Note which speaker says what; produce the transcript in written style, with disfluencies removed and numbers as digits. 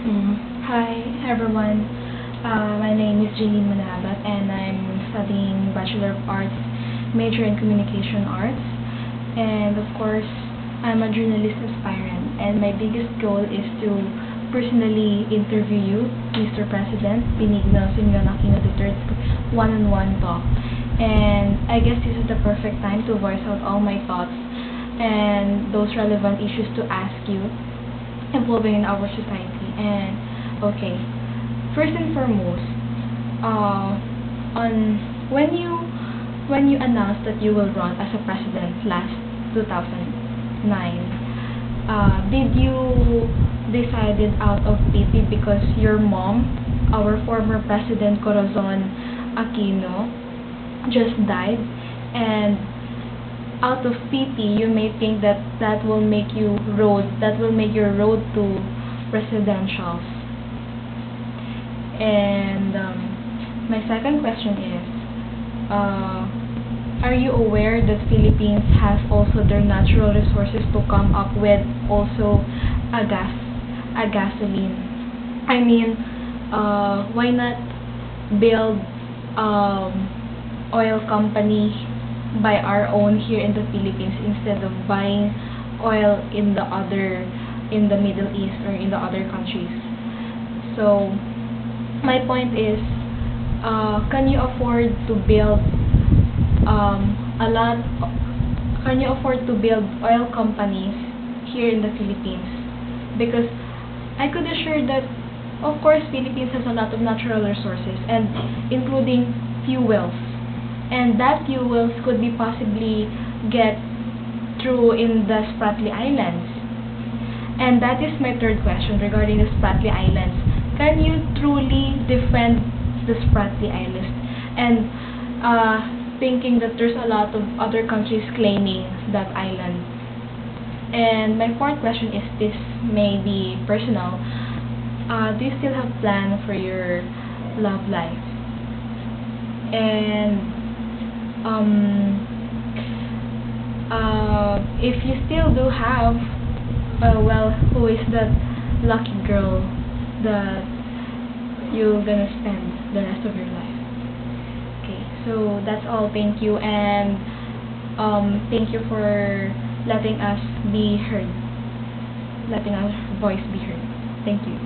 Speaker 1: Hi everyone. My name is Jeline Manabat and I'm studying Bachelor of Arts, major in Communication Arts. And of course, I'm a journalist aspirant and my biggest goal is to personally interview you, Mr. President, Benigno Simeon Aquino III, one-on-one talk. And I guess this is the perfect time to voice out all my thoughts and those relevant issues to ask you evolving in our society. And okay, first and foremost, on when you announced that you will run as a president last 2009, did you decided out of pity because your mom, our former president Corazon Aquino, just died, and out of pity, you may think that that will make your road to presidential. And my second question is, are you aware that Philippines has also their natural resources to come up with also a gasoline? I mean, why not build oil company by our own here in the Philippines instead of buying oil in the Middle East or in the other countries. So my point is, can you afford to build a lot? Can you afford to build oil companies here in the Philippines? Because I could assure that, of course, Philippines has a lot of natural resources and including fuels, and that fuels could be possibly get through in the Spratly Islands. And that is my third question regarding the Spratly Islands. Can you truly defend the Spratly Islands? And thinking that there's a lot of other countries claiming that island. And my fourth question is, this may be personal. Do you still have plan for your love life? And if you still do have, well, who is that lucky girl that you're gonna spend the rest of your life? Okay, so that's all. Thank you, and thank you for letting us be heard, letting our voice be heard. Thank you.